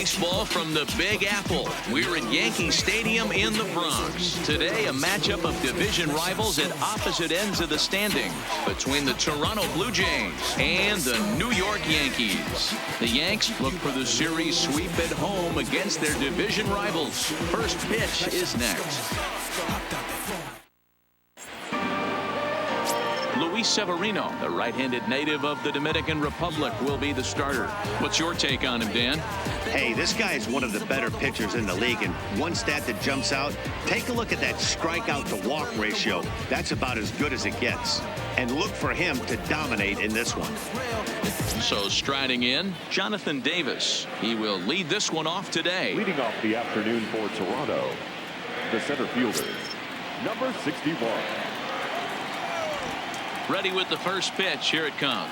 Baseball from the Big Apple. We're at Yankee Stadium in the Bronx. Today, a matchup of division rivals at opposite ends of the standing between the Toronto Blue Jays and the New York Yankees. The Yanks look for the series sweep at home against their division rivals. First pitch is next. Luis Severino, the right-handed native of the Dominican Republic, will be the starter. What's your take on him, Dan? Hey, this guy is one of the better pitchers in the league, and one stat that jumps out, take a look at that strikeout to walk ratio. That's about as good as it gets. And look for him to dominate in this one. So striding in, Jonathan Davis. He will lead this one off today. Leading off the afternoon for Toronto, the center fielder, number 61. Ready with the first pitch. Here it comes.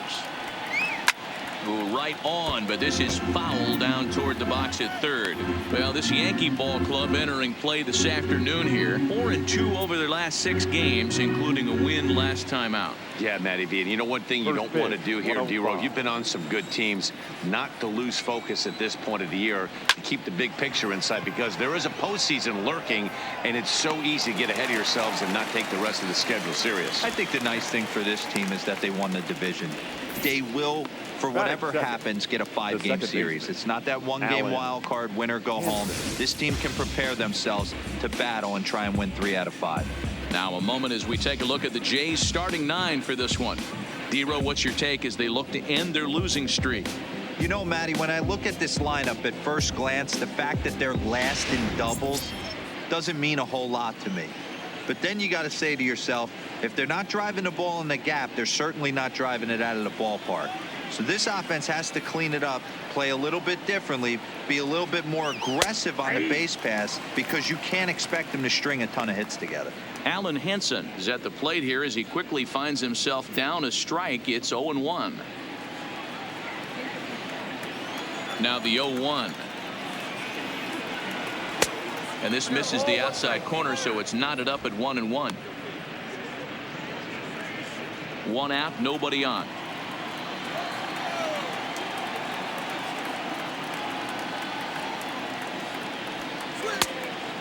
Ooh, right on, but this is foul down toward the box at third. Well, this Yankee ball club entering play this afternoon here. 4-2 over their last 6 games, including a win last time out. Yeah, Matty V. And you know one thing you don't want to do here, D-Row, you've been on some good teams, not to lose focus at this point of the year, to keep the big picture in sight, because there is a postseason lurking, and it's so easy to get ahead of yourselves and not take the rest of the schedule serious. I think the nice thing for this team is that they won the division. They will, for whatever happens, get a 5-game series. It's not that one-game wild card, win or go home. This team can prepare themselves to battle and try and win 3 out of 5. Now a moment as we take a look at the Jays starting 9 for this one. D-Row, what's your take as they look to end their losing streak? You know, Matty, when I look at this lineup at first glance, the fact that they're last in doubles doesn't mean a whole lot to me. But then you got to say to yourself, if they're not driving the ball in the gap, they're certainly not driving it out of the ballpark. So this offense has to clean it up, play a little bit differently, be a little bit more aggressive on the base pass, because you can't expect them to string a ton of hits together. Alan Henson is at the plate here as he quickly finds himself down a strike. It's 0-1. Now the 0-1. And this misses the outside corner, so it's knotted up at 1-1. One out, nobody on.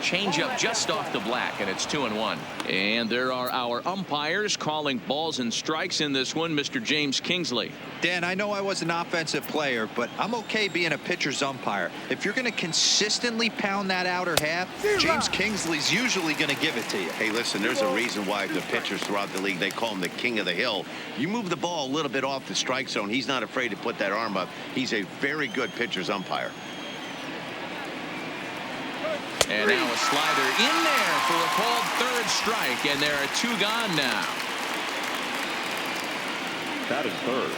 Changeup just off the black, and it's 2-1. And there are our umpires calling balls and strikes in this one. Mr. James Kingsley. Dan, I know I was an offensive player, but I'm okay being a pitcher's umpire. If you're going to consistently pound that outer half, James Kingsley's usually going to give it to you. Hey, listen, there's a reason why the pitchers throughout the league, they call him the king of the hill. You move the ball a little bit off the strike zone, he's not afraid to put that arm up. He's a very good pitcher's umpire. And now a slider in there for a called third strike, and there are 2 gone now. That is third.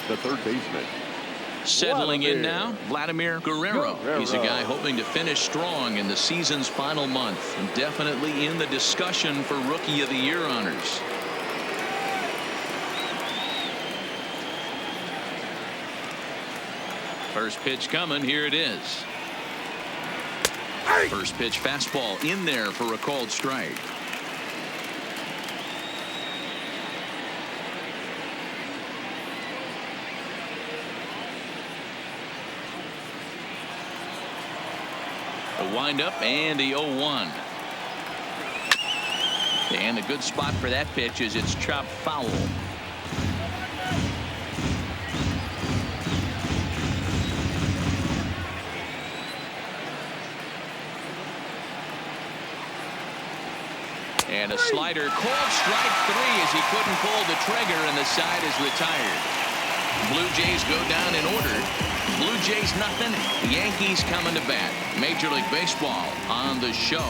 The third baseman. Settling in now, Vladimir Guerrero. He's a guy hoping to finish strong in the season's final month, and definitely in the discussion for Rookie of the Year honors. First pitch coming. Here it is. First pitch fastball in there for a called strike. The windup and the 0-1. And a good spot for that pitch is it's chopped foul. And a slider called strike 3 as he couldn't pull the trigger, and the side is retired. Blue Jays go down in order. Blue Jays nothing. Yankees coming to bat. Major League Baseball on the show.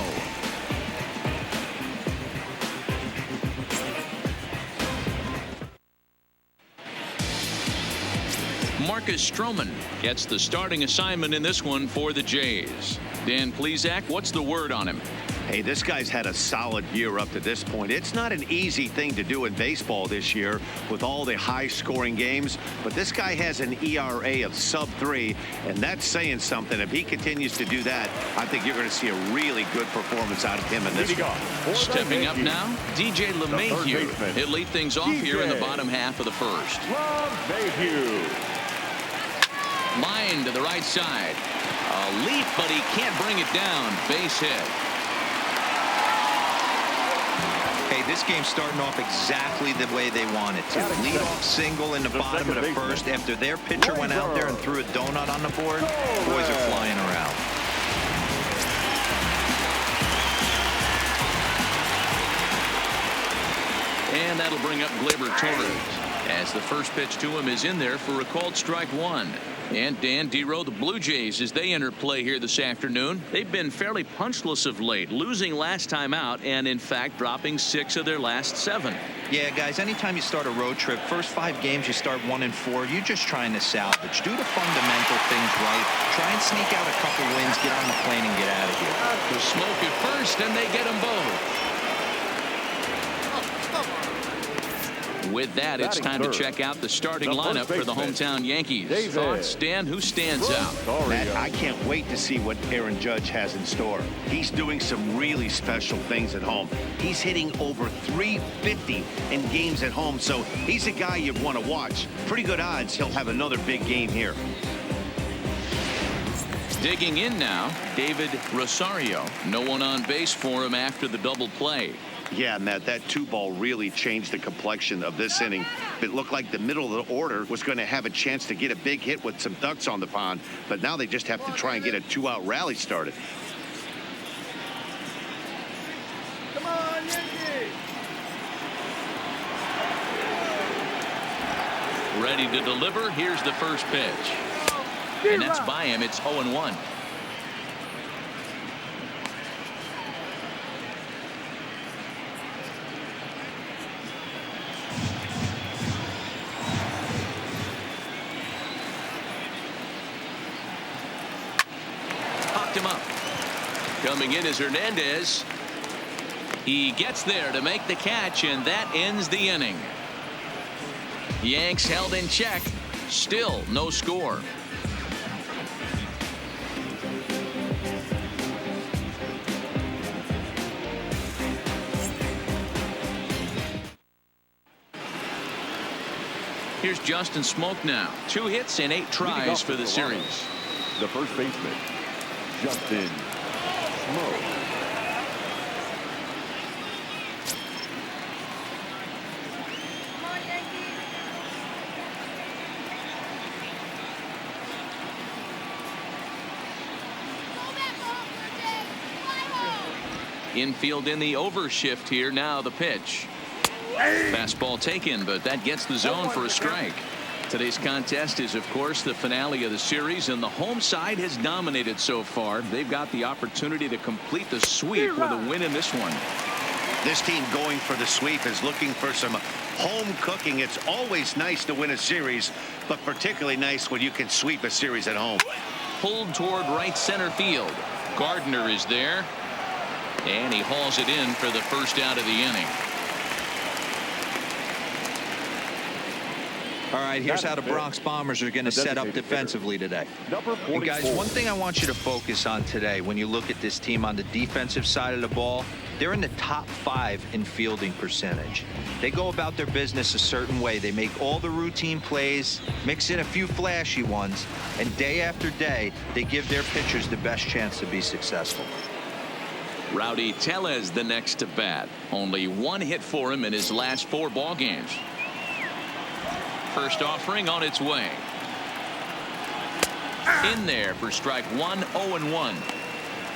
Marcus Stroman gets the starting assignment in this one for the Jays. Dan Plesac, what's the word on him? Hey, this guy's had a solid year up to this point. It's not an easy thing to do in baseball this year with all the high-scoring games, but this guy has an ERA of sub-3, and that's saying something. If he continues to do that, I think you're going to see a really good performance out of him in this one. Stepping up now, DJ LeMahieu. He'll lead things off here in the bottom half of the first. LeMahieu. Line to the right side. A leap, but he can't bring it down. Base hit. Hey, this game's starting off exactly the way they want it to. Lead-off single in the bottom of the first after their pitcher went out there and threw a donut on the board. Boys are flying around. And that'll bring up Gleyber Torres, as the first pitch to him is in there for a called strike one. And Dan Dero, the Blue Jays, as they enter play here this afternoon, they've been fairly punchless of late, losing last time out and in fact dropping 6 of their last 7. Yeah, guys, anytime you start a road trip, first 5 games you start 1-4, you're just trying to salvage. Do the fundamental things right. Try and sneak out a couple wins, get on the plane and get out of here. The smoke at first, and they get them both. With that, it's time to check out the starting lineup for the hometown Yankees. Thoughts, Dan? Who stands out? Matt, I can't wait to see what Aaron Judge has in store. He's doing some really special things at home. He's hitting over .350 in games at home, so he's a guy you'd want to watch. Pretty good odds he'll have another big game here. Digging in now, David Rosario. No one on base for him after the double play. Yeah, Matt, that 2-ball really changed the complexion of this inning. It looked like the middle of the order was going to have a chance to get a big hit with some ducks on the pond, but now they just have to try and get a 2-out rally started. Come on, Yankees! Ready to deliver. Here's the first pitch. And that's by him. It's 0-1. Him up. Coming in is Hernandez. He gets there to make the catch, and that ends the inning. Yanks held in check. Still no score. Here's Justin Smoke now. 2 hits and 8 tries for the series. The first baseman, Justin Smoke. Infield in the overshift here. Now the pitch. Fastball taken, but that gets the zone for a strike. Today's contest is, of course, the finale of the series, and the home side has dominated so far. They've got the opportunity to complete the sweep with a win in this one. This team going for the sweep is looking for some home cooking. It's always nice to win a series, but particularly nice when you can sweep a series at home. Pulled toward right center field. Gardner is there, and he hauls it in for the first out of the inning. All right, here's how the Bronx Bombers are going to set up defensively today. And guys, one thing I want you to focus on today when you look at this team on the defensive side of the ball, they're in the top 5 in fielding percentage. They go about their business a certain way. They make all the routine plays, mix in a few flashy ones, and day after day, they give their pitchers the best chance to be successful. Rowdy Tellez the next to bat. Only 1 hit for him in his last 4 ball games. First offering on its way. In there for strike 1, 0-1.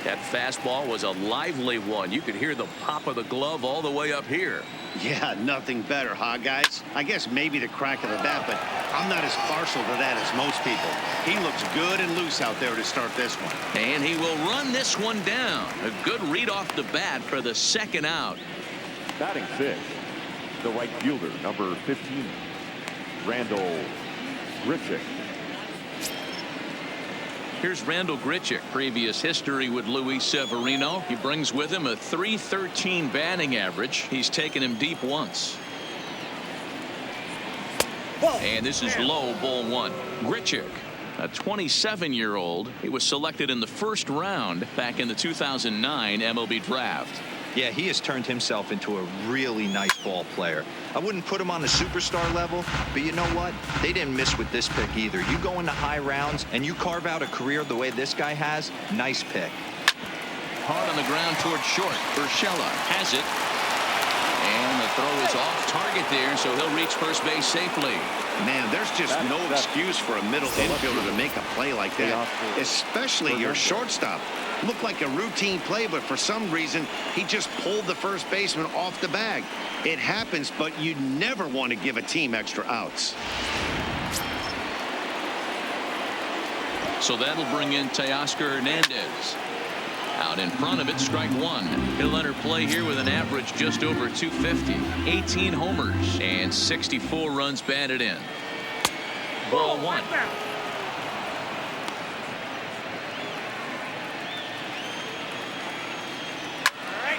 That fastball was a lively one. You could hear the pop of the glove all the way up here. Yeah, nothing better, huh, guys? I guess maybe the crack of the bat, but I'm not as partial to that as most people. He looks good and loose out there to start this one. And he will run this one down. A good read off the bat for the second out. Batting 6th, the right fielder, number 15, Randall Grichuk. Here's Randall Grichuk. Previous history with Luis Severino. He brings with him a .313 batting average. He's taken him deep once. And this is low, ball 1. Grichuk, a 27-year-old. He was selected in the first round back in the 2009 MLB draft. Yeah, he has turned himself into a really nice ball player. I wouldn't put him on the superstar level, but you know what? They didn't miss with this pick either. You go into high rounds and you carve out a career the way this guy has, nice pick. Hard on the ground towards short. Urshela has it. And the throw is off target there, so he'll reach first base safely. Man, there's just no excuse for a middle infielder to make a play like that, especially your shortstop. Looked like a routine play, but for some reason, he just pulled the first baseman off the bag. It happens, but you never want to give a team extra outs. So that'll bring in Teoscar Hernandez. Out in front of it, strike one. He'll enter play here with an average just over 250, 18 homers, and 64 runs batted in. Ball one.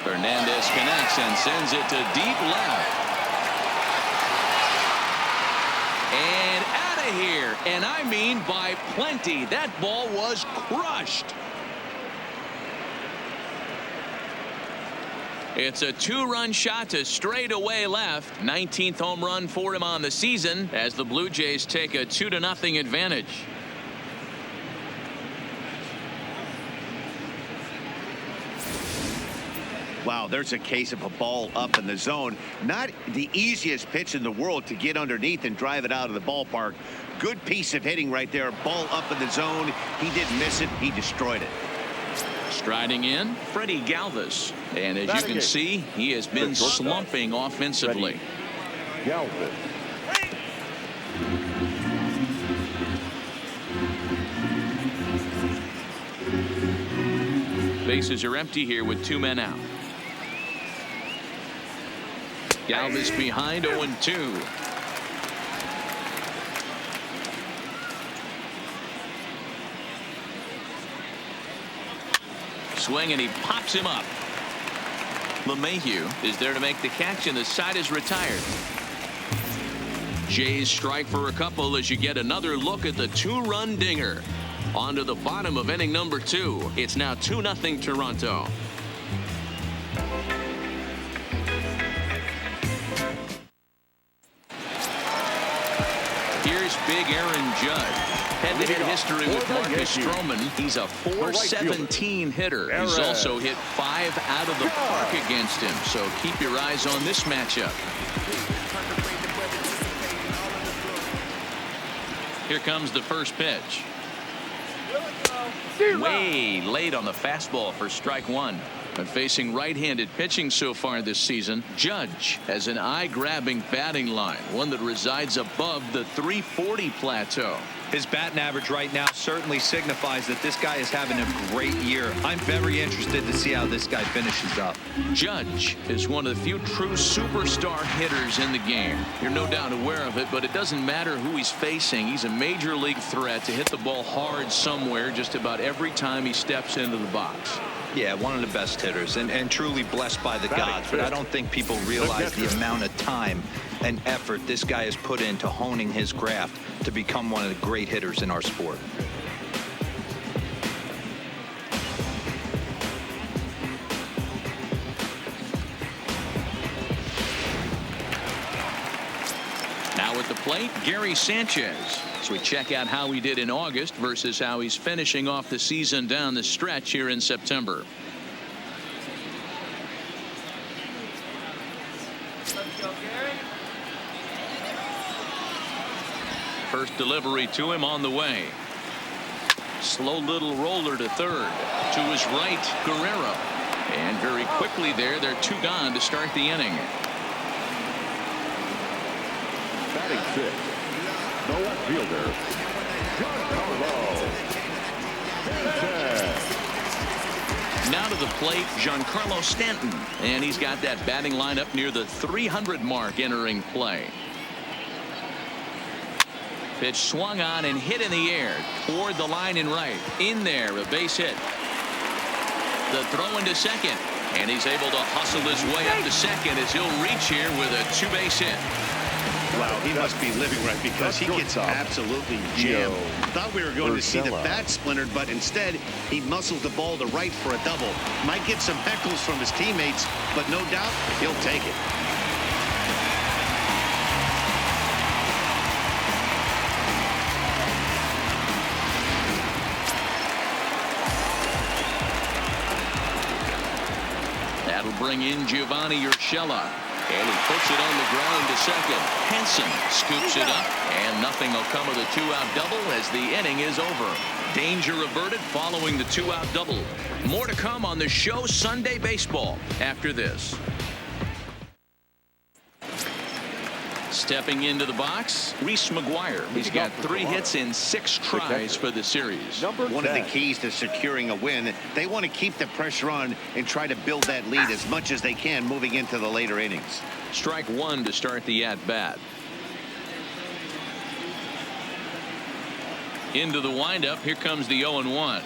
Hernandez connects and sends it to deep left. And out of here. And I mean by plenty. That ball was crushed. It's a two-run shot to straightaway left. 19th home run for him on the season as the Blue Jays take a 2-0 advantage. Wow, there's a case of a ball up in the zone. Not the easiest pitch in the world to get underneath and drive it out of the ballpark. Good piece of hitting right there. Ball up in the zone. He didn't miss it. He destroyed it. Striding in, Freddie Galvis. And as you can see, he has been slumping offensively. Galvis. Bases are empty here with 2 men out. Galvis behind 0-2. Swing and he pops him up. LeMahieu is there to make the catch and the side is retired. Jays strike for a couple as you get another look at the 2-run dinger. On to the bottom of inning number 2. It's now 2-0 Toronto. Here's big Aaron Judge. Head-to-head history with Marcus Stroman. He's a .417 hitter. He's also hit 5 out of the park against him. So keep your eyes on this matchup. Here comes the first pitch. Way late on the fastball for strike one. And facing right-handed pitching so far this season, Judge has an eye-grabbing batting line, one that resides above the 340 plateau. His batting average right now certainly signifies that this guy is having a great year. I'm very interested to see how this guy finishes up. Judge is one of the few true superstar hitters in the game. You're no doubt aware of it, but it doesn't matter who he's facing. He's a major league threat to hit the ball hard somewhere just about every time he steps into the box. Yeah, one of the best hitters and truly blessed by the gods, but I don't think people realize the amount of time and effort this guy has put into honing his craft to become one of the great hitters in our sport. Now at the plate, Gary Sanchez. So we check out how he did in August versus how he's finishing off the season down the stretch here in September. First delivery to him on the way. Slow little roller to third. To his right, Guerrero. And very quickly there, they're 2 gone to start the inning. Batting 6. The left fielder, Giancarlo Stanton. Now to the plate, Giancarlo Stanton. And he's got that batting line up near the 300 mark entering play. Pitch swung on and hit in the air toward the line and right. In there, a base hit. The throw into second. And he's able to hustle his way up to second as he'll reach here with a 2-base hit. Wow, he must be living right because he gets absolutely jammed. Thought we were going to see the bat splintered, but instead he muscles the ball to right for a double. Might get some heckles from his teammates, but no doubt he'll take it. That'll bring in Giovanni Urshela. And he puts it on the ground to second. Henson scoops it up, and nothing will come of the two-out double as the inning is over. Danger averted following the two-out double. More to come on the show Sunday Baseball after this. Stepping into the box, Reese McGuire. He's got 3 hits in 6 tries for the series. One of the keys to securing a win, they want to keep the pressure on and try to build that lead as much as they can moving into the later innings. Strike 1 to start the at-bat. Into the windup. Here comes the 0-1.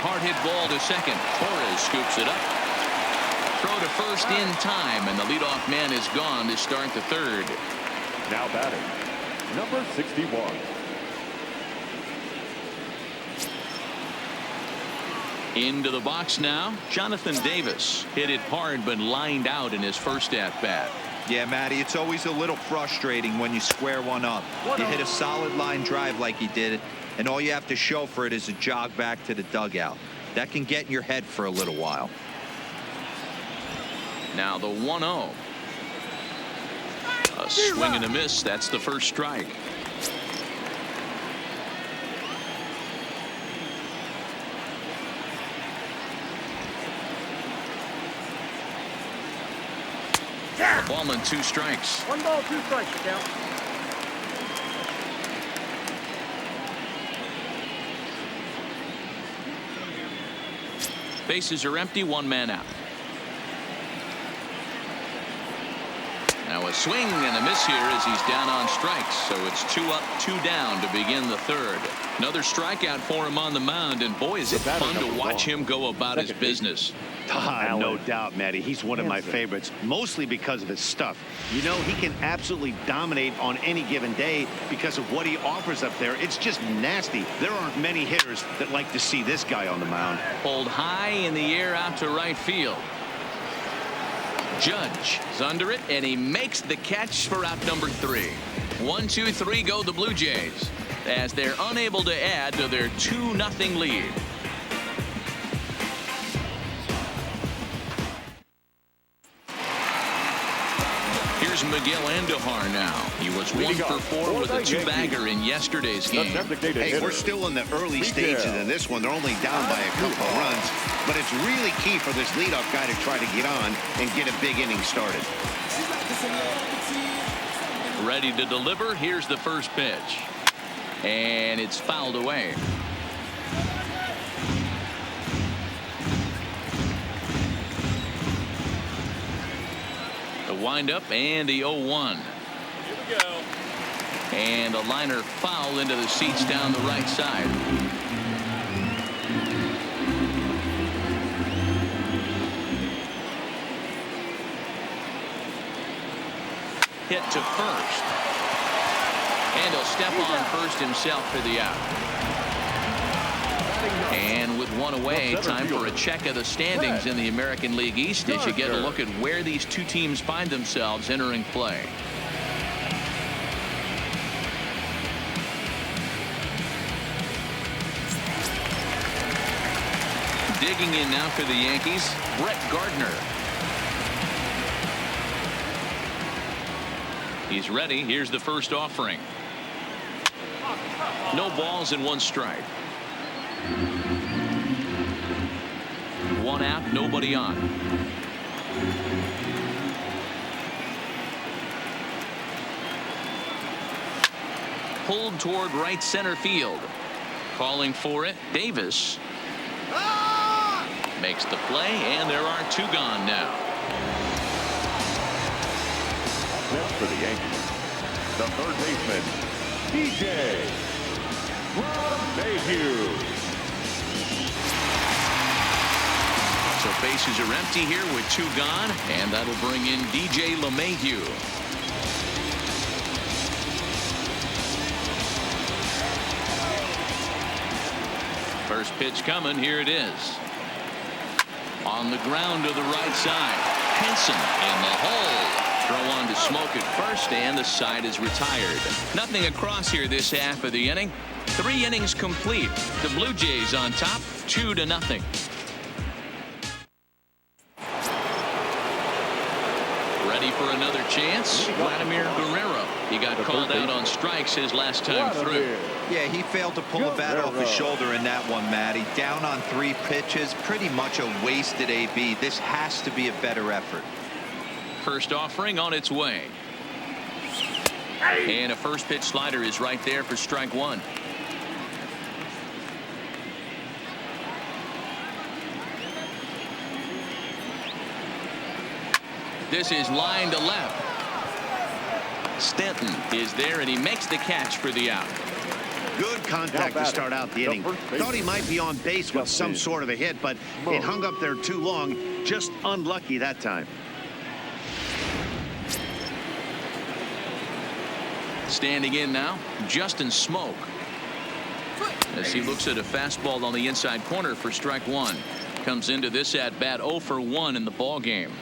Hard hit ball to second. Torres scoops it up. Throw to first in time, and the leadoff man is gone to start the third. Now batting, number 61. Into the box now, Jonathan Davis. Hit it hard, but lined out in his first at-bat. Yeah, Matty, it's always a little frustrating when you square one up. You hit a solid line drive like he did, and all you have to show for it is a jog back to the dugout. That can get in your head for a little while. Now the 1-0. A swing and a miss. That's the first strike. A ball and 2 strikes. 1 ball, 2 strikes, the count. Bases are empty. 1 man out. Now a swing and a miss here as he's down on strikes. So it's 2 up, 2 down to begin the third. Another strikeout for him on the mound, and boy, is it fun to watch him go about his business. No doubt, Matty. He's one of my favorites, mostly because of his stuff. You know, he can absolutely dominate on any given day because of what he offers up there. It's just nasty. There aren't many hitters that like to see this guy on the mound. Pulled high in the air out to right field. Judge is under it, and he makes the catch for out number 3. 1, 2, 3 go the Blue Jays as they're unable to add to their 2-0 lead. Here's Miguel Andujar now. He was 1 for 4 with a 2-bagger in yesterday's game. Hey, we're still in the early stages in this one. They're only down by a couple of runs, but it's really key for this leadoff guy to try to get on and get a big inning started. Ready to deliver. Here's the first pitch, and it's fouled away. The windup and the 0-1. Here we go. And a liner foul into the seats down the right side. Hit to first. And he'll step on first himself for the out. And with 1 away, time for a check of the standings in the American League East as you get a look at where these 2 teams find themselves entering play. Digging in now for the Yankees, Brett Gardner. He's ready. Here's the first offering. No balls and 1 strike. 1 out, nobody on. Pulled toward right center field. Calling for it, Davis. Makes the play, and there are 2 gone now. Next for the Yankees, the third baseman, DJ LeMahieu. So bases are empty here with 2 gone, and that'll bring in DJ LeMahieu. First pitch coming. Here it is. On the ground to the right side. Henson in the hole. Throw on to Smoke at first, and the side is retired. Nothing across here this half of the inning. 3 innings complete. The Blue Jays on top, 2-0. Ready for another chance? Vladimir Guerrero. He got called out on strikes his last time through. Yeah, he failed to pull the bat off his shoulder in that one, Matty. Down on 3 pitches. Pretty much a wasted AB. This has to be a better effort. First offering on its way. And a first pitch slider is right there for strike 1. This is line to left. Stanton is there, and he makes the catch for the out. Good contact to start out the inning. Thought he might be on base with some sort of a hit, but it hung up there too long. Just unlucky that time. Standing in now, Justin Smoke. As he looks at a fastball on the inside corner for strike 1. Comes into this at bat 0 for 1 in the ball game.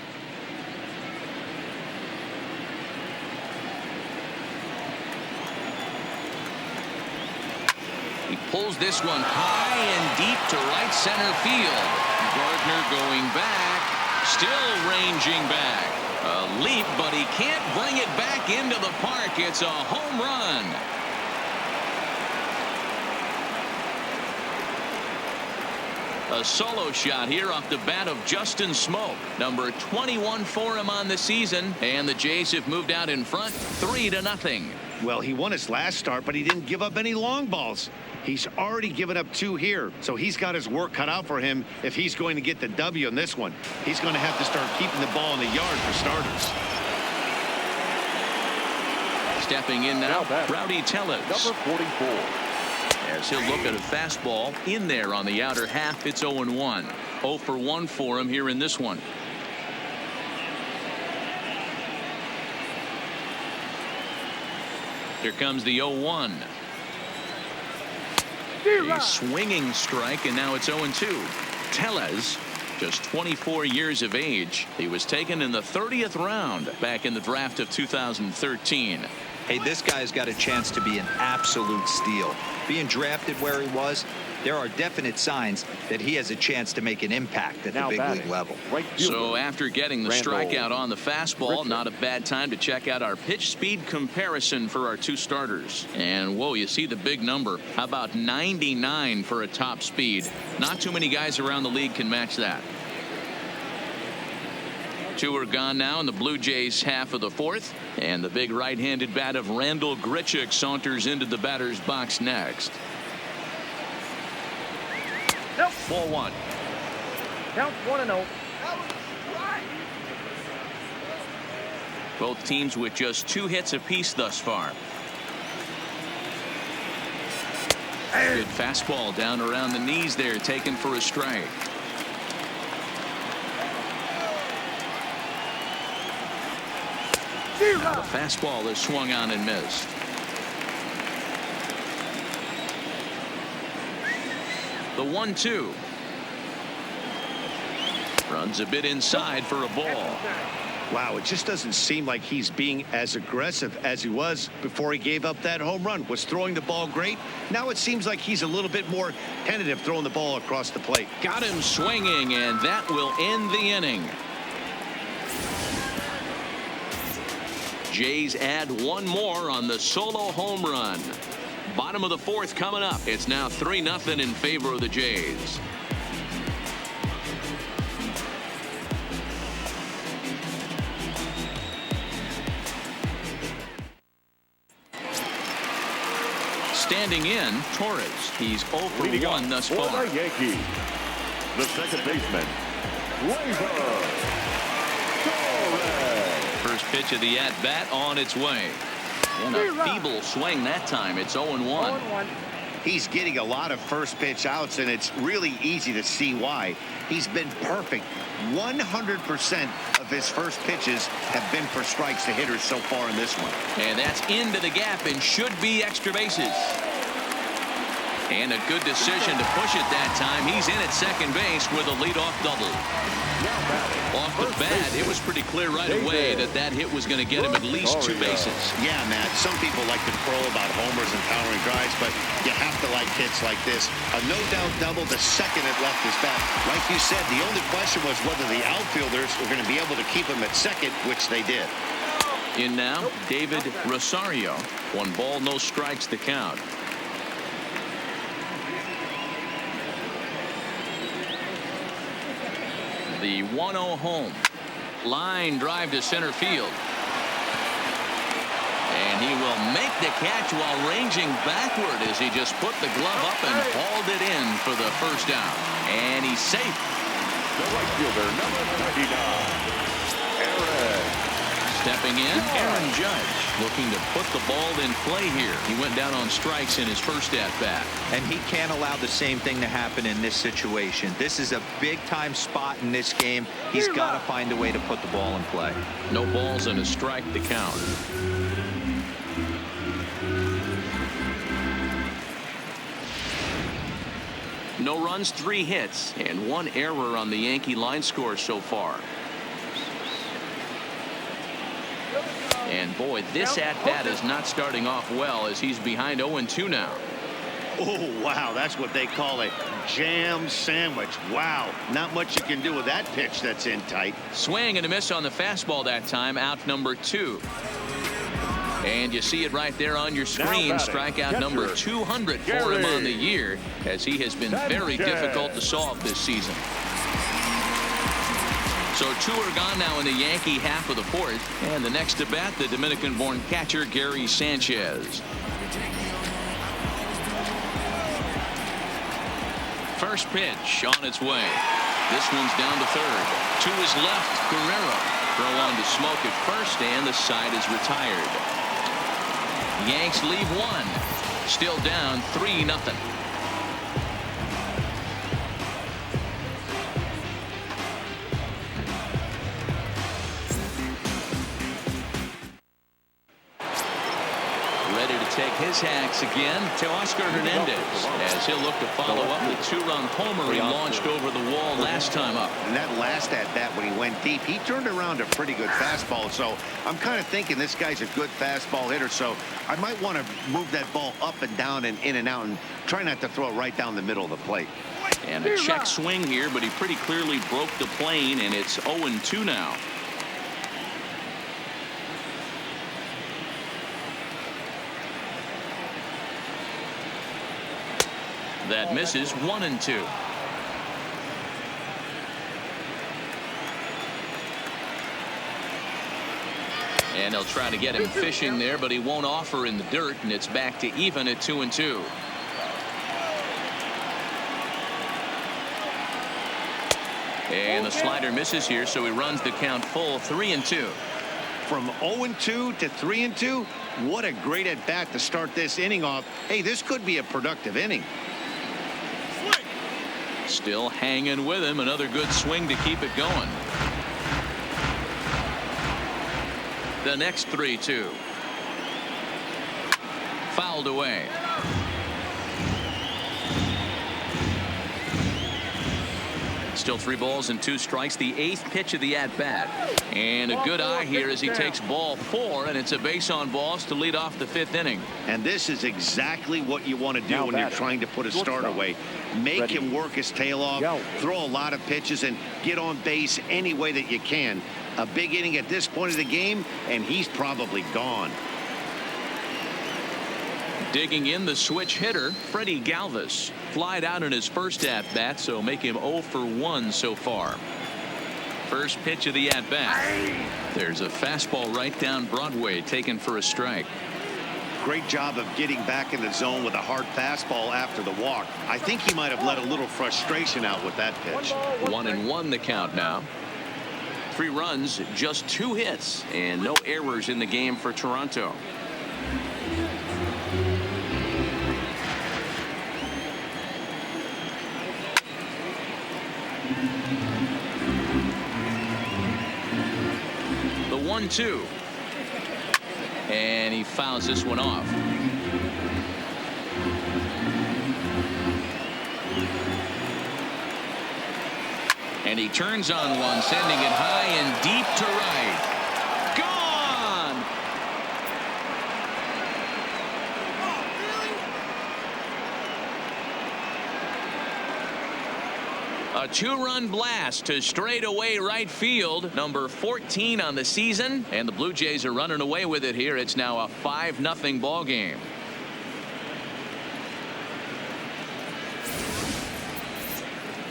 He pulls this one high and deep to right center field. Gardner going back, still ranging back. A leap, but he can't bring it back into the park. It's a home run. A solo shot here off the bat of Justin Smoke. Number 21 for him on the season. And the Jays have moved out in front 3-0. Well, he won his last start, but he didn't give up any long balls. He's already given up 2 here, so he's got his work cut out for him if he's going to get the W in this one. He's going to have to start keeping the ball in the yard for starters. Stepping in now, Rowdy Tellez. Number 44. As he'll look at a fastball in there on the outer half. It's 0-1. 0 for 1 for him here in this one. Here comes the 0-1. A swinging strike, and now it's 0-2. Tellez, just 24 years of age. He was taken in the 30th round back in the draft of 2013. Hey, this guy's got a chance to be an absolute steal. Being drafted where he was, there are definite signs that he has a chance to make an impact at the big league level. So after getting the strikeout on the fastball, not a bad time to check out our pitch speed comparison for our 2 starters. And whoa, you see the big number. How about 99 for a top speed? Not too many guys around the league can match that. 2 are gone now in the Blue Jays half of the 4th. And the big right-handed bat of Randall Grichuk saunters into the batter's box next. Nope. Ball 1. Count 1-0. Both teams with just 2 hits apiece thus far. Good fastball down around the knees there, taken for a strike. Now the fastball is swung on and missed. The 1-2. Runs a bit inside for a ball. Wow, it just doesn't seem like he's being as aggressive as he was before he gave up that home run. Was throwing the ball great. Now it seems like he's a little bit more tentative throwing the ball across the plate. Got him swinging, and that will end the inning. Jays add 1 more on the solo home run. Bottom of the 4th coming up. It's now 3-0 in favor of the Jays. Standing in, Torres. He's 0 for 1 thus far. For the Yankees, the second baseman, First pitch of the at-bat on its way. And a feeble swing that time. It's 0-1. He's getting a lot of first pitch outs, and it's really easy to see why. He's been perfect. 100% of his first pitches have been for strikes to hitters so far in this one. And that's into the gap and should be extra bases. And a good decision to push it that time. He's in at second base with a leadoff double. Off the bat, it was pretty clear right away that hit was going to get him at least 2 bases. Yeah, Matt, some people like to crow about homers and powering drives, but you have to like hits like this. A no-doubt double the second it left his bat. Like you said, the only question was whether the outfielders were going to be able to keep him at second, which they did. In now, David Rosario. 1 ball, no strikes to count. The 1-0 home. Line drive to center field. And he will make the catch while ranging backward as he just put the glove up and hauled it in for the first down. And he's safe. The right fielder, number 99, Aaron. Stepping in, Aaron Judge looking to put the ball in play here. He went down on strikes in his first at-bat. And he can't allow the same thing to happen in this situation. This is a big-time spot in this game. He's got to find a way to put the ball in play. No balls and a strike to count. No runs, 3 hits, and 1 error on the Yankee line score so far. And boy, this at-bat is not starting off well as he's behind 0-2 now. Oh, wow, that's what they call a jam sandwich. Wow, not much you can do with that pitch that's in tight. Swing and a miss on the fastball that time, out number 2. And you see it right there on your screen. Strikeout number 200 for him on the year, as he has been very difficult to solve this season. So 2 are gone now in the Yankee half of the 4th. And the next to bat, the Dominican-born catcher Gary Sanchez. First pitch on its way. This one's down to third. To his left, Guerrero. Throw on to Smoke at first, and the side is retired. Yanks leave 1. Still down 3-0. Take his hacks again to Oscar Hernandez as he'll look to follow up the 2-run homer he launched over the wall last time up. And that last at bat when he went deep, he turned around a pretty good fastball. So I'm kind of thinking this guy's a good fastball hitter. So I might want to move that ball up and down and in and out and try not to throw it right down the middle of the plate. And a check swing here, but he pretty clearly broke the plane, and it's 0-2 now. That misses. 1-2. And they'll try to get him fishing there, but he won't offer in the dirt, and it's back to even at 2-2. And the slider misses here, so he runs the count full. 3-2. From 0-2 to 3-2, what a great at bat to start this inning off. Hey, this could be a productive inning. Still hanging with him. Another good swing to keep it going. The next 3-2. Fouled away. Still 3 balls and 2 strikes. The 8th pitch of the at-bat. And a good eye here as he takes ball 4, and it's a base on balls to lead off the 5th inning. And this is exactly what you want to do when you're trying to put a starter away. Make him work his tail off, throw a lot of pitches, and get on base any way that you can. A big inning at this point of the game, and he's probably gone. Digging in, the switch hitter, Freddie Galvis. Flied out in his first at-bat, so make him 0 for 1 so far. First pitch of the at-bat. There's a fastball right down Broadway, taken for a strike. Great job of getting back in the zone with a hard fastball after the walk. I think he might have let a little frustration out with that pitch. 1-1 the count now. 3 runs, just 2 hits, and no errors in the game for Toronto. The 1-2. And he fouls this one off. And he turns on one, sending it high and deep to right. Gone! A two-run blast to straightaway right field, number 14 on the season, and the Blue Jays are running away with it here. It's now a 5-0 ball game.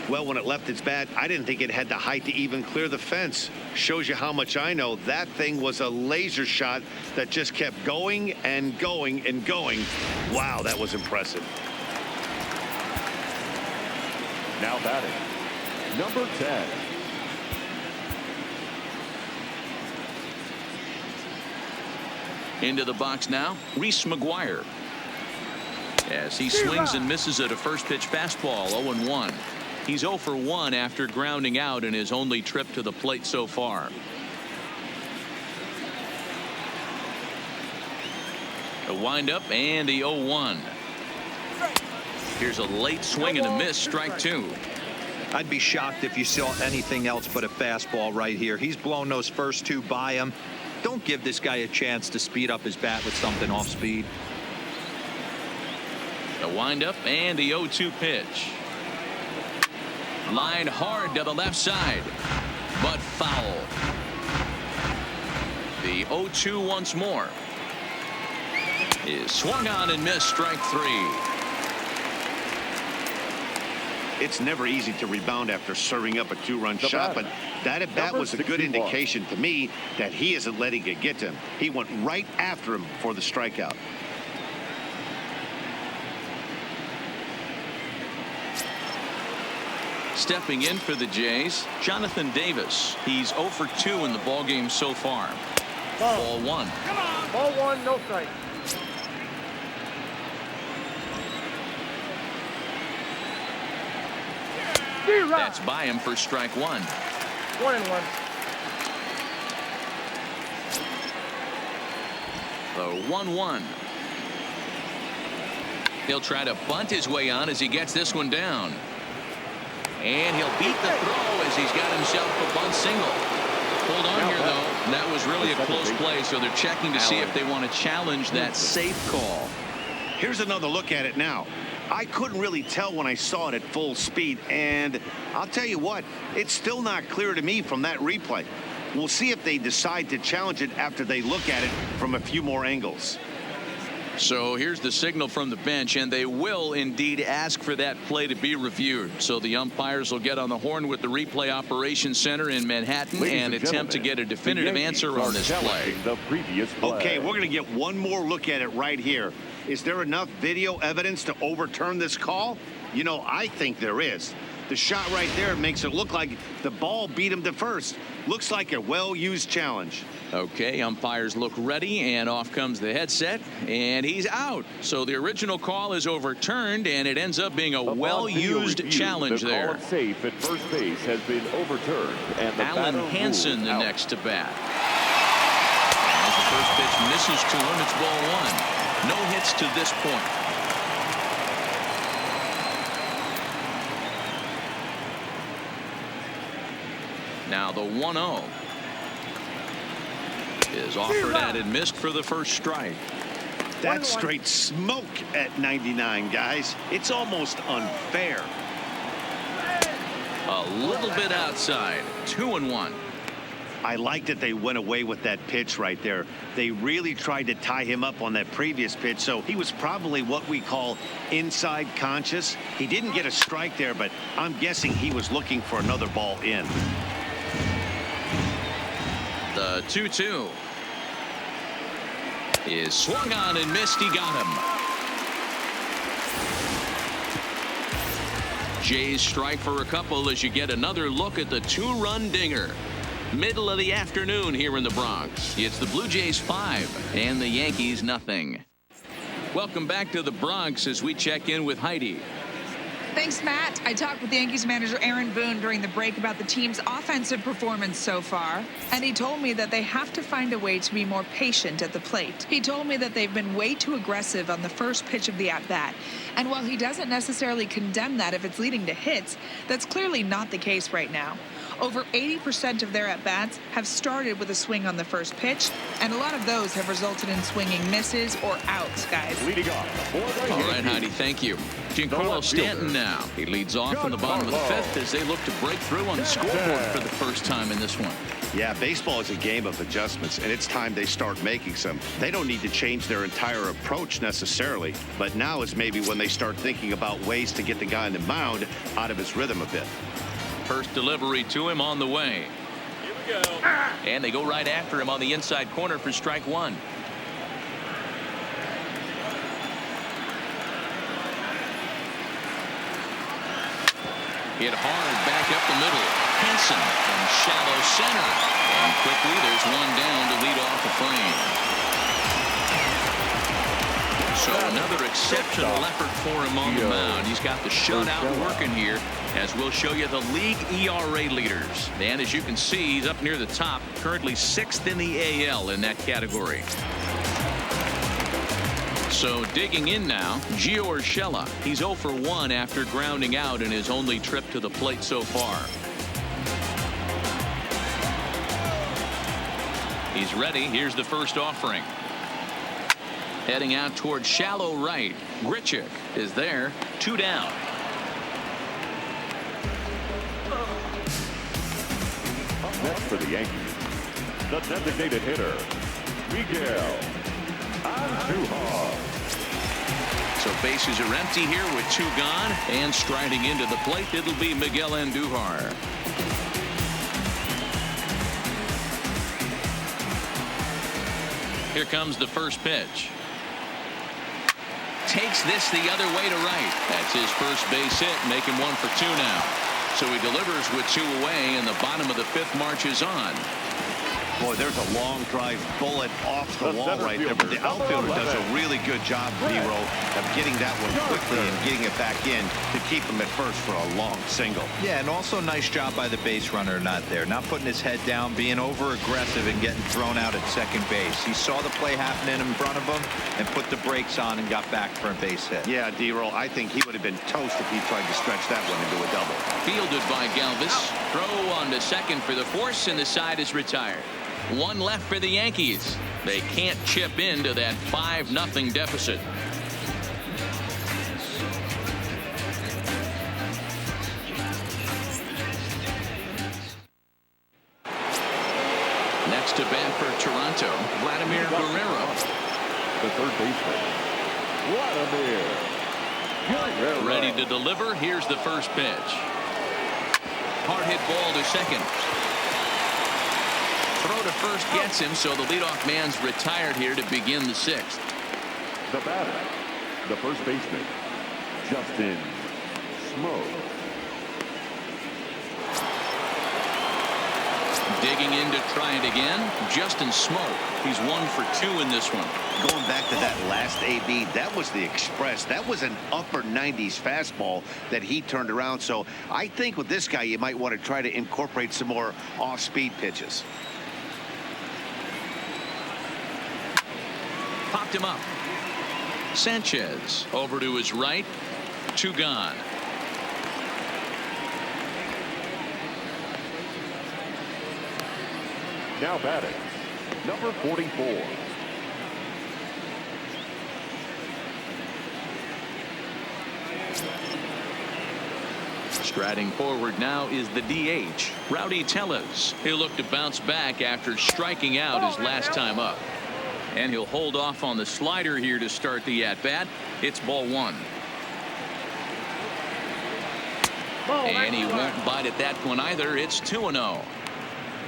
Well, when it left its bat, I didn't think it had the height to even clear the fence. Shows you how much I know. That thing was a laser shot that just kept going and going and going. Wow, that was impressive. Now batting, number 10. Into the box now, Reese McGuire. As he swings and misses at a first pitch fastball, 0-1. He's 0 for 1 after grounding out in his only trip to the plate so far. A windup and the 0-1. Here's a late swing and a miss, strike 2. I'd be shocked if you saw anything else but a fastball right here. He's blown those first two by him. Don't give this guy a chance to speed up his bat with something off speed. A windup and the 0-2 pitch. Line hard to the left side, but foul. The 0-2 once more. Is swung on and missed, strike 3. It's never easy to rebound after serving up a two-run shot, but that at bat was a good indication to me that he isn't letting it get to him. He went right after him for the strikeout. Stepping in for the Jays, Jonathan Davis. He's 0 for 2 in the ballgame so far. Ball 1. Come on. Ball 1, no strike. That's by him for strike 1. 1-1. The 1-1. He'll try to bunt his way on as he gets this one down. And he'll beat the throw as he's got himself a bunt single. Hold on here, though. That was really a close play, so they're checking to see if they want to challenge that safe call. Here's another look at it now. I couldn't really tell when I saw it at full speed, and I'll tell you what, it's still not clear to me from that replay. We'll see if they decide to challenge it after they look at it from a few more angles. So here's the signal from the bench, and they will indeed ask for that play to be reviewed. So the umpires will get on the horn with the replay operations center in Manhattan and attempt to get a definitive answer on this play. Okay, we're going to get one more look at it right here. Is there enough video evidence to overturn this call? You know, I think there is. The shot right there makes it look like the ball beat him to first. Looks like a well-used challenge. Okay, umpires look ready, and off comes the headset, and he's out. So the original call is overturned, and it ends up being a well-used challenge there. The safe at first base has been overturned, and the Alan Hansen the next to bat. As the first pitch misses to him, it's ball 1. No hits to this point. Now the 1-0 is offered at and missed for the first strike. That's straight smoke at 99, guys. It's almost unfair. A little bit outside. 2-1. I like that they went away with that pitch right there. They really tried to tie him up on that previous pitch, so he was probably what we call inside conscious. He didn't get a strike there, but I'm guessing he was looking for another ball in. The 2-2 is swung on and missed. He got him. Jays strike for a couple as you get another look at the two-run dinger. Middle of the afternoon here in the Bronx. It's the Blue Jays 5 and the Yankees nothing. Welcome back to the Bronx as we check in with Heidi. Thanks, Matt. I talked with Yankees manager Aaron Boone during the break about the team's offensive performance so far, and he told me that they have to find a way to be more patient at the plate. He told me that they've been way too aggressive on the first pitch of the at-bat, and while he doesn't necessarily condemn that if it's leading to hits, that's clearly not the case right now. Over 80% of their at-bats have started with a swing on the first pitch, and a lot of those have resulted in swinging misses or outs, guys. Leading off. All right, Heidi, thank you. Giancarlo Stanton now. He leads off in the bottom of the fifth as they look to break through on the scoreboard for the first time in this one. Yeah, baseball is a game of adjustments, and it's time they start making some. They don't need to change their entire approach necessarily, but now is maybe when they start thinking about ways to get the guy on the mound out of his rhythm a bit. First delivery to him on the way. Here we go. And they go right after him on the inside corner for strike one. Hit hard back up the middle. Henson from shallow center. And quickly there's one down to lead off the frame. So another exceptional effort for him on the mound. He's got the shutout working here, as we'll show you the league ERA leaders. And as you can see, he's up near the top, currently 6th in the AL in that category. So digging in now, Gio Urshela. He's 0 for 1 after grounding out in his only trip to the plate so far. He's ready. Here's the first offering. Heading out towards shallow right. Grichuk is there. 2 down. Up next for the Yankees, the designated hitter, Miguel Andujar. So bases are empty here with 2 gone, and striding into the plate, it'll be Miguel Andujar. Here comes the first pitch. Takes this the other way to right. That's his first base hit, making 1 for 2 now. So he delivers with 2 away, and the bottom of the 5th marches on. Boy, there's a long drive bullet off the wall right there, but the outfielder does a really good job, Nero, of getting that one quickly and getting it back in to keep him at first for a long single. Yeah, and also nice job by the base runner not there, not putting his head down, being over aggressive and getting thrown out at second base. He saw the play happening in front of him and put the brakes on and got back for a base hit. Yeah, Nero, I think he would have been toast if he tried to stretch that one into a double. Fielded by Galvis. Throw on to second for the force, and the side is retired. 1 left for the Yankees. They can't chip into that 5-0 deficit. Next to bat for Toronto, Vladimir Guerrero. The third baseman, Vladimir Guerrero. Ready to deliver. Here's the first pitch. Hard hit ball to second. Throw to first gets him, so the leadoff man's retired here to begin the 6th. The batter, the first baseman, Justin Smoke. Digging in to try it again, Justin Smoke. He's 1 for 2 in this one. Going back to that last AB, that was the express. That was an upper 90s fastball that he turned around. So I think with this guy, you might want to try to incorporate some more off-speed pitches. Popped him up. Sanchez over to his right. 2 gone. Now batting, number 44. Striding forward now is the DH, Rowdy Tellez. He'll look to bounce back after striking out his last time up. And he'll hold off on the slider here to start the at-bat. It's ball 1. And he won't bite at that one either. It's 2-0.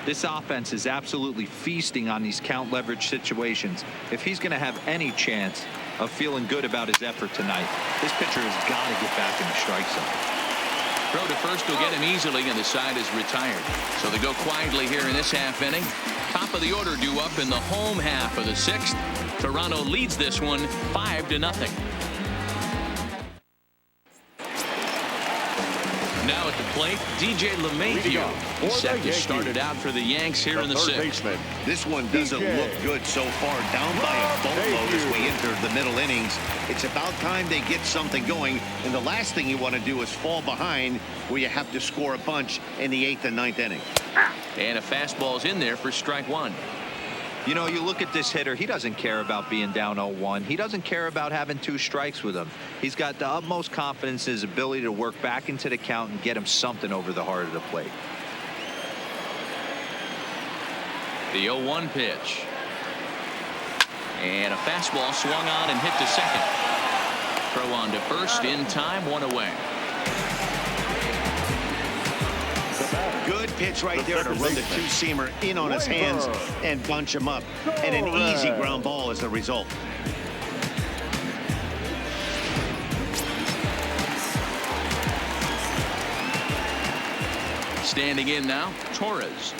This offense is absolutely feasting on these count leverage situations. If he's going to have any chance of feeling good about his effort tonight, this pitcher has got to get back in the strike zone. Throw to first will get him easily, and the side is retired. So they go quietly here in this half inning. Top of the order due up in the home half of the 6th. Toronto leads this one 5-0. Now at the plate, DJ LeMahieu. He's set to start it out for the Yanks here in the sixth. This one doesn't look good so far. Down by a boatload as we enter the middle innings. It's about time they get something going. And the last thing you want to do is fall behind where you have to score a bunch in the 8th and 9th inning. And a fastball's in there for strike one. You know, you look at this hitter, he doesn't care about being down 0-1. He doesn't care about having 2 strikes with him. He's got the utmost confidence in his ability to work back into the count and get him something over the heart of the plate. The 0-1 pitch. And a fastball swung on and hit to second. Throw on to first in time, 1 away. Good pitch right there to run the two-seamer in on his hands and bunch him up. And an easy ground ball as a result. Standing in now, Torres.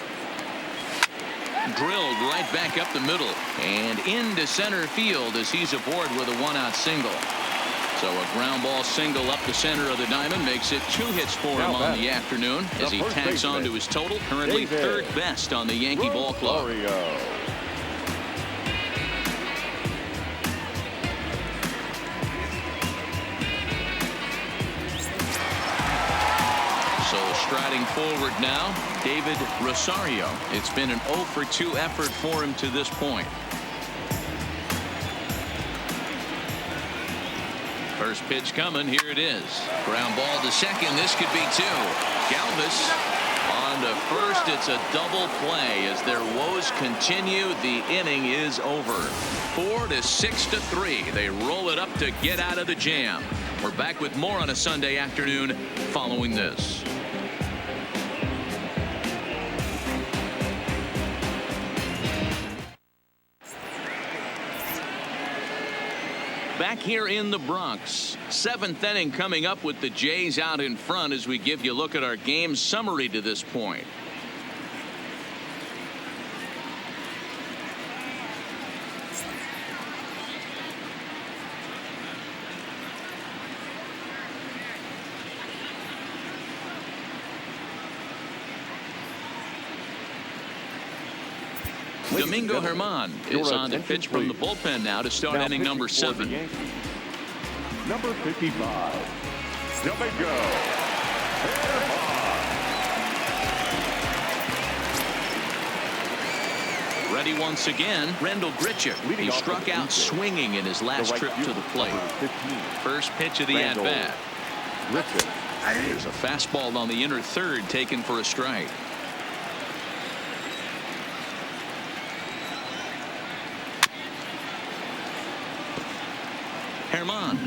Drilled right back up the middle and into center field as he's aboard with a 1-out single. So a ground ball single up the center of the diamond makes it 2 hits for him on the afternoon as he tacks on to his total, currently 3rd best on the Yankee ball club. So striding forward now, David Rosario. It's been an 0 for 2 effort for him to this point. First pitch coming. Here it is. Ground ball to second. This could be 2. Galvis on to first. It's a double play as their woes continue. The inning is over. 4-6-3. They roll it up to get out of the jam. We're back with more on a Sunday afternoon following this. Back here in the Bronx, 7th inning coming up with the Jays out in front as we give you a look at our game summary to this point. Domingo Germán is on the pitch from the bullpen now to start inning number 7. Number 55, Domingo Germán. Ready once again, Rendell Grichuk. He struck out swinging in his last trip to the plate. First pitch of the at-bat. There's a fastball on the inner third taken for a strike. Germán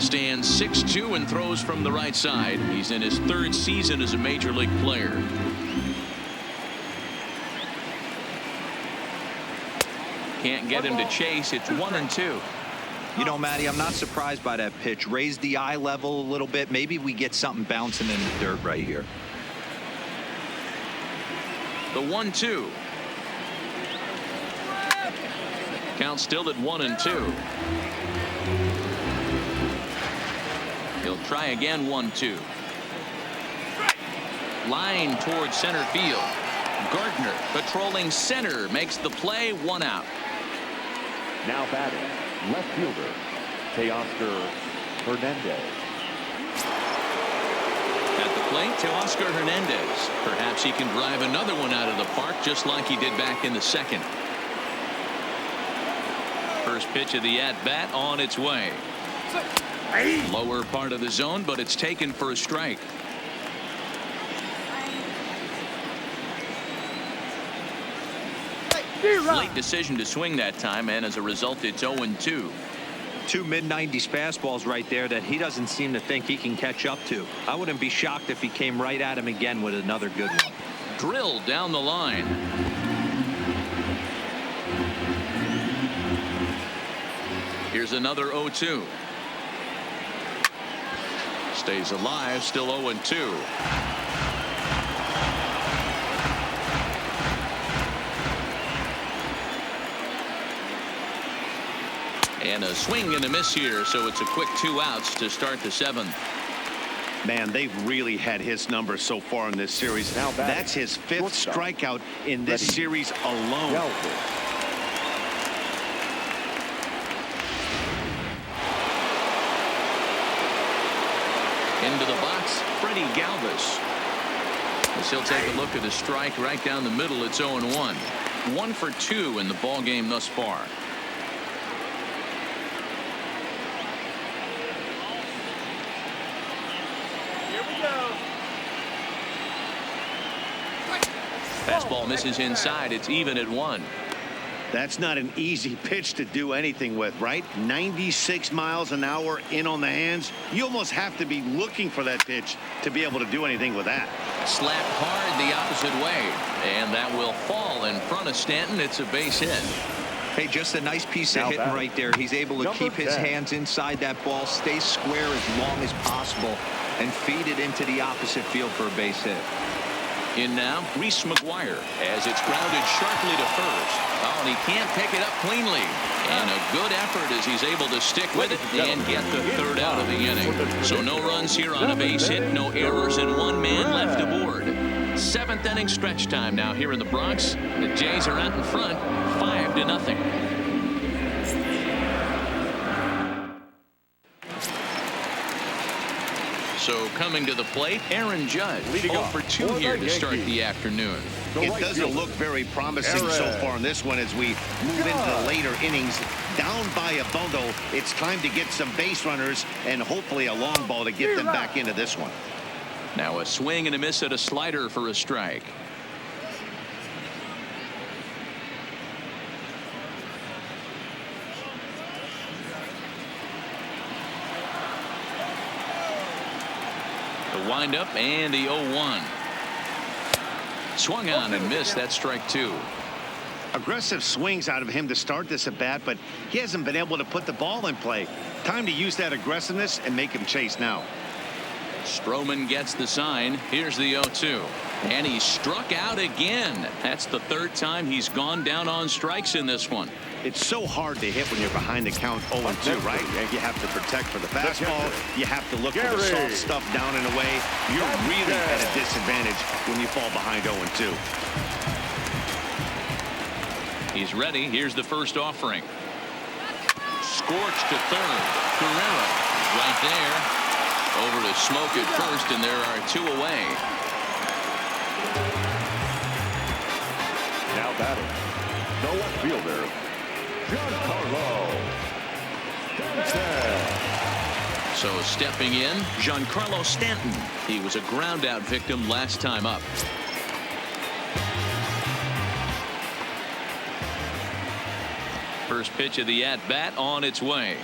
stands 6'2" and throws from the right side. He's in his 3rd season as a major league player. Can't get him to chase. It's 1-2. You know, Matty, I'm not surprised by that pitch. Raised the eye level a little bit. Maybe we get something bouncing in the dirt right here. The 1-2. Count still at 1-2. He'll try again. 1-2. Line towards center field. Gardner patrolling center makes the play. 1 out. Now batting, left fielder, Teoscar Hernandez. At the plate, Teoscar Hernandez. Perhaps he can drive another one out of the park just like he did back in the 2nd. First pitch of the at-bat on its way. Lower part of the zone, but it's taken for a strike. Late decision to swing that time, and as a result, it's 0-2. 2 mid-90s fastballs right there that he doesn't seem to think he can catch up to. I wouldn't be shocked if he came right at him again with another good one. Drilled down the line. Here's another 0-2. Stays alive, still 0-2. And a swing and a miss here, so it's a quick 2 outs to start the 7th. Man, they've really had his number so far in this series. Now that's his 5th strikeout in this series alone. Into the box, Freddie Galvis. As he'll take a look at a strike right down the middle. It's 0-1. 1 for 2 in the ball game thus far. Here we go. Fastball misses inside. It's even at 1. That's not an easy pitch to do anything with, right? 96 miles an hour in on the hands. You almost have to be looking for that pitch to be able to do anything with that. Slapped hard the opposite way, and that will fall in front of Stanton. It's a base hit. Hey, just a nice piece of hitting right there. He's able to keep his hands inside that ball, stay square as long as possible, and feed it into the opposite field for a base hit. In now, Reese McGuire, as it's grounded sharply to first. Oh, and he can't pick it up cleanly. And a good effort as he's able to stick with it and get the 3rd out of the inning. So no runs here on a base hit, no errors, and 1 man left aboard. 7th inning stretch time now here in the Bronx. The Jays are out in front, 5-0. So coming to the plate, Aaron Judge, 0 for 2 here to start the afternoon. It doesn't look very promising so far in this one as we move into the later innings. Down by a bundle, it's time to get some base runners and hopefully a long ball to get them back into this one. Now a swing and a miss at a slider for a strike. The windup and the 0-1. Swung on and missed. That strike 2. Aggressive swings out of him to start this at bat, but he hasn't been able to put the ball in play. Time to use that aggressiveness and make him chase now. Stroman gets the sign. Here's the 0-2. And he struck out again. That's the 3rd time he's gone down on strikes in this one. It's so hard to hit when you're behind the count 0-2, right? You have to protect for the fastball. You have to look for the soft stuff down and away. You're really at a disadvantage when you fall behind 0-2. He's ready. Here's the first offering. Scorched to 3rd. Guerrero right there. Over to Smoke at first, and there are 2 away. Now batting, the left fielder, Giancarlo Stanton. So stepping in, Giancarlo Stanton. He was a ground out victim last time up. First pitch of the at-bat on its way.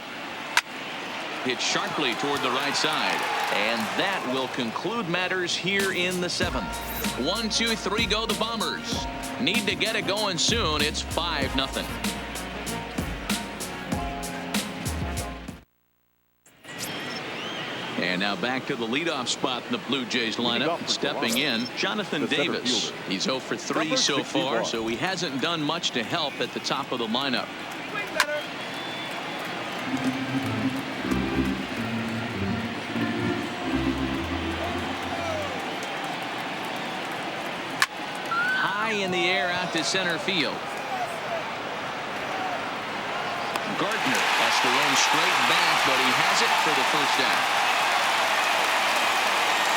Hit sharply toward the right side, and that will conclude matters here in the 7th. 1, 2, 3 go the Bombers. Need to get it going soon. It's 5-0. And now back to the leadoff spot in the Blue Jays lineup. Stepping in, Jonathan Davis. He's 0 for 3 so far, so he hasn't done much to help at the top of the lineup. In the air out to center field. Gardner has to run straight back, but he has it for the 1st out.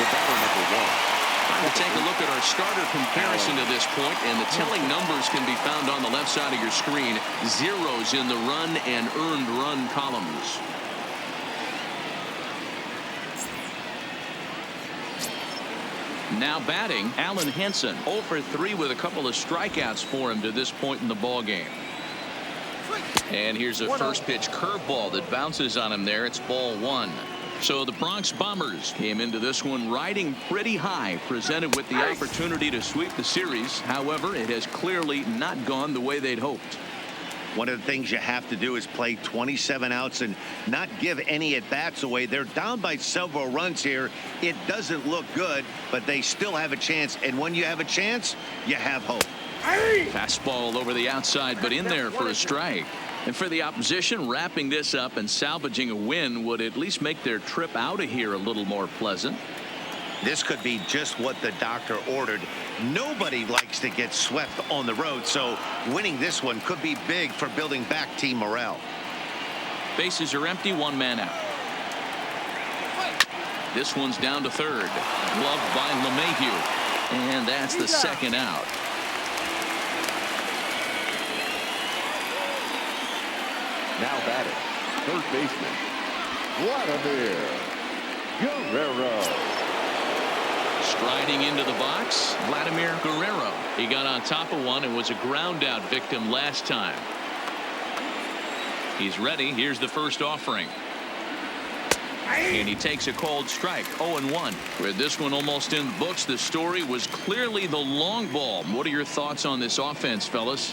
The batter, number 1. We'll take a look at our starter comparison to this point, and the telling numbers can be found on the left side of your screen. Zeros in the run and earned run columns. Now batting, Allen Henson, 0 for 3 with a couple of strikeouts for him to this point in the ball game. And here's a first pitch curveball that bounces on him there. It's ball 1. So the Bronx Bombers came into this one riding pretty high, presented with the opportunity to sweep the series. However, it has clearly not gone the way they'd hoped. One of the things you have to do is play 27 outs and not give any at-bats away. They're down by several runs here. It doesn't look good, but they still have a chance. And when you have a chance, you have hope. Fastball over the outside, but in there for a strike. And for the opposition, wrapping this up and salvaging a win would at least make their trip out of here a little more pleasant. This could be just what the doctor ordered. Nobody likes to get swept on the road, so winning this one could be big for building back team morale. Bases are empty, one man out. This one's down to third. Gloved by LeMahieu. And that's the second out. Now batting, third baseman, Vladimir Guerrero. Striding into the box, Vladimir Guerrero. He got on top of one and was a ground out victim last time. He's ready. Here's the first offering. And he takes a cold strike. 0-1. With this one almost in the books, the story was clearly the long ball. What are your thoughts on this offense, fellas?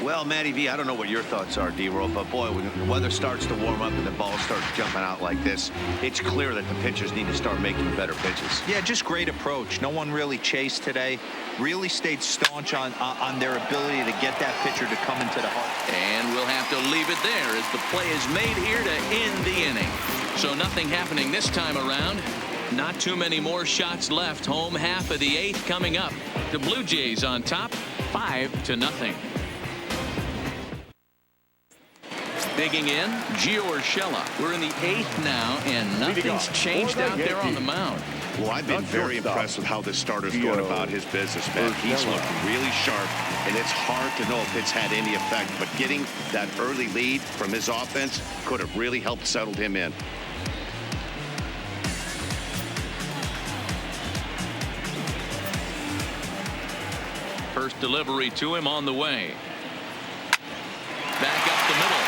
Well, Matty V, I don't know what your thoughts are, D-Roll, but boy, when the weather starts to warm up and the ball starts jumping out like this, it's clear that the pitchers need to start making better pitches. Yeah, just great approach. No one really chased today. Really stayed staunch on their ability to get that pitcher to come into the heart. And we'll have to leave it there as the play is made here to end the inning. So nothing happening this time around. Not too many more shots left. Home half of the eighth coming up. The Blue Jays on top, 5-0. Digging in, Gio Urshela. We're in the eighth now, and nothing's changed out there on the mound. Well, I've been very impressed with how this starter's going about his business, man. He's looked really sharp, and it's hard to know if it's had any effect. But getting that early lead from his offense could have really helped settle him in. First delivery to him on the way. Back up the middle.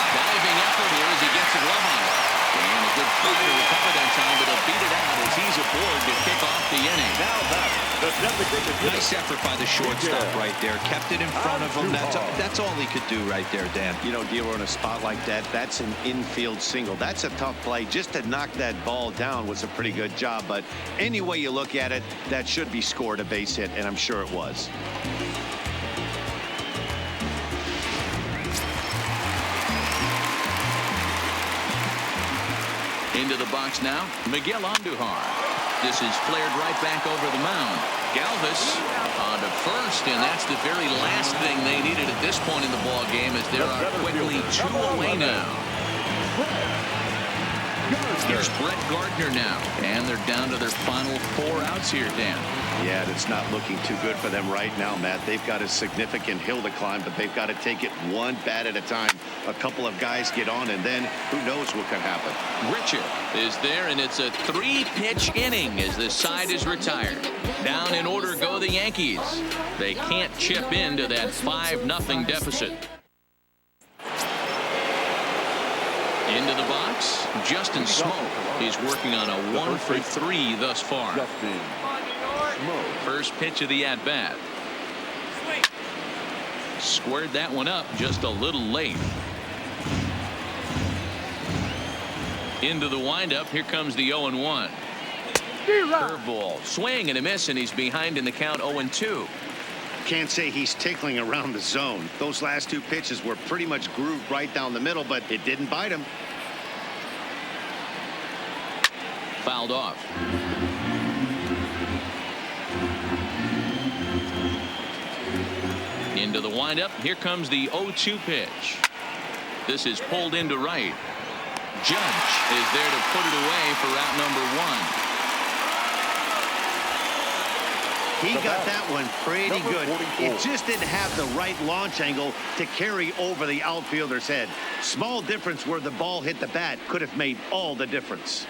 Diving effort here as he gets a glove on it. And a good play to recover that time, but he'll beat it out as he's aboard to kick off the inning. Now back, the designated hitter. Nice effort by the shortstop right there. Kept it in front of him. That's all he could do right there, Dan. You know, Dealer, in a spot like that, that's an infield single. That's a tough play. Just to knock that ball down was a pretty good job. But any way you look at it, that should be scored a base hit, and I'm sure it was. Into the box now, Miguel Andujar. This is flared right back over the mound. Galvis on to first, and that's the very last thing they needed at this point in the ball game, as there are quickly 2 away now. Here's Brett Gardner now, and they're down to their final 4 outs here, Dan. Yeah, it's not looking too good for them right now, Matt. They've got a significant hill to climb, but they've got to take it one bat at a time. A couple of guys get on, and then who knows what could happen. Richard is there, and it's a 3-pitch inning as this side is retired. Down in order go the Yankees. They can't chip into that 5-0 deficit. Into the box, Justin Smoke. He's working on a 1-for-3 thus far. First pitch of the at-bat. Squared that one up just a little late. Into the windup. Here comes the 0-1. Curveball. Swing and a miss, and he's behind in the count 0-2. Can't say he's tickling around the zone. Those last 2 pitches were pretty much grooved right down the middle, but it didn't bite him. Fouled off. Into the windup. Here comes the 0-2 pitch. This is pulled into right. Judge is there to put it away for out number 1. He got that one pretty good. It just didn't have the right launch angle to carry over the outfielder's head. Small difference where the ball hit the bat could have made all the difference.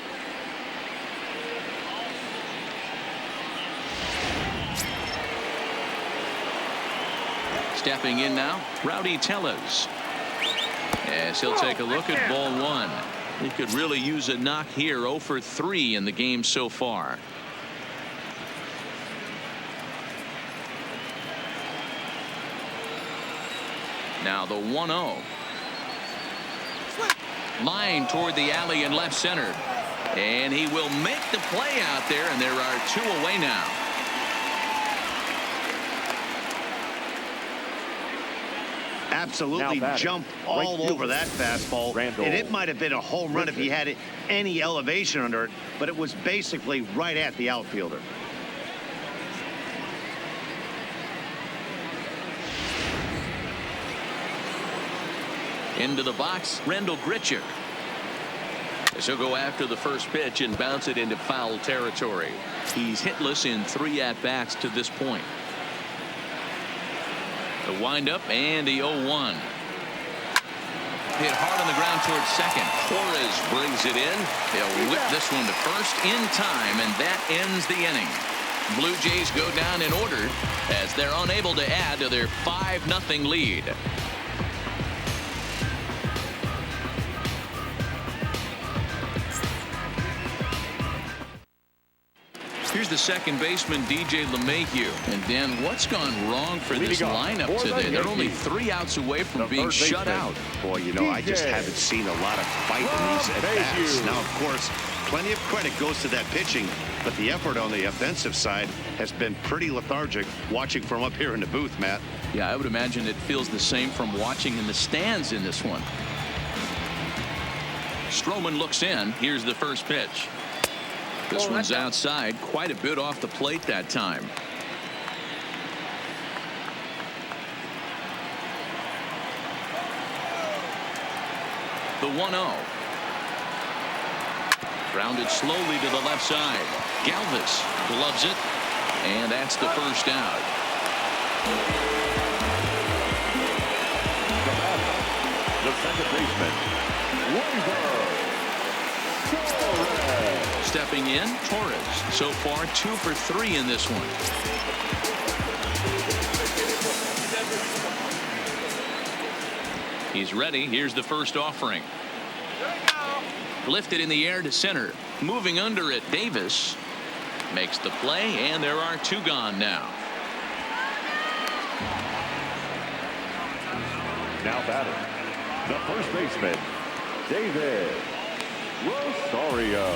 Stepping in now, Rowdy Tellez. As he'll take a look at ball 1. He could really use a knock here. 0-for-3 in the game so far. Now the 1-0. Line toward the alley in left center. And he will make the play out there, and there are 2 away now. absolutely jumped all over that fastball. And it might have been a home run if he had any elevation under it, but it was basically right at the outfielder. Into the box, Rendell Grichuk. He'll go after the first pitch and bounce it into foul territory. He's hitless in 3 at-bats to this point. The windup and the 0-1. Hit hard on the ground towards second. Torres brings it in. They'll whip this one to first in time, and that ends the inning. Blue Jays go down in order as they're unable to add to their 5-0 lead. Here's the second baseman, DJ LeMahieu. And Dan, what's gone wrong for this lineup today? They're only 3 outs away from being shut out. Boy, you know, I just haven't seen a lot of fight in these at-bats. Now, of course, plenty of credit goes to that pitching, but the effort on the offensive side has been pretty lethargic watching from up here in the booth, Matt. Yeah, I would imagine it feels the same from watching in the stands in this one. Stroman looks in. Here's the first pitch. This one's outside, quite a bit off the plate that time. The 1-0. Grounded slowly to the left side. Galvis gloves it, and that's the first out. The second baseman, Stepping in, Torres. So far, 2 for 3 in this one. He's ready. Here's the first offering. Lifted in the air to center. Moving under it, Davis makes the play, and there are 2 gone now. Now batting, the first baseman, David Rosario.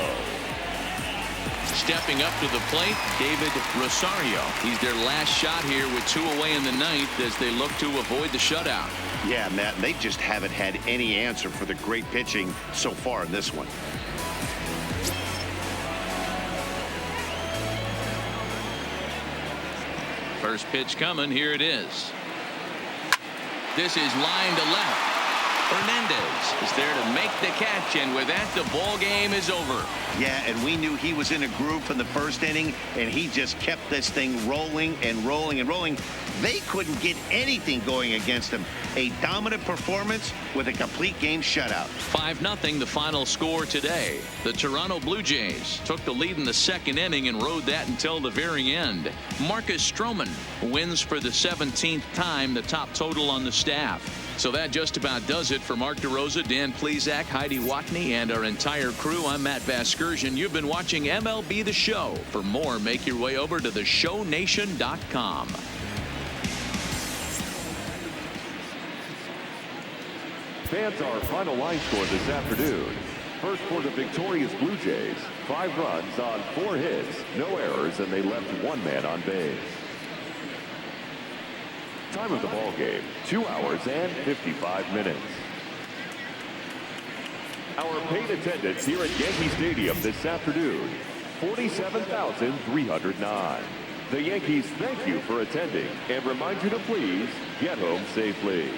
Stepping up to the plate, David Rosario. He's their last shot here with 2 away in the 9th as they look to avoid the shutout. Yeah, Matt, they just haven't had any answer for the great pitching so far in this one. First pitch coming. Here it is. This is line to left. Hernandez is there to make the catch, and with that, the ball game is over. Yeah, and we knew he was in a groove from the first inning, and he just kept this thing rolling and rolling and rolling. They couldn't get anything going against him. A dominant performance with a complete game shutout. 5-0 the final score today. The Toronto Blue Jays took the lead in the second inning and rode that until the very end. Marcus Stroman wins for the 17th time, the top total on the staff. So that just about does it for Mark DeRosa, Dan Plesac, Heidi Watney, and our entire crew. I'm Matt Vasgersian. You've been watching MLB The Show. For more, make your way over to theshownation.com. Fans, our final line score this afternoon. First for the victorious Blue Jays, 5 runs on 4 hits, no errors, and they left 1 man on base. Time of the ball game, 2 hours and 55 minutes. Our paid attendance here at Yankee Stadium this afternoon, 47,309. The Yankees thank you for attending and remind you to please get home safely.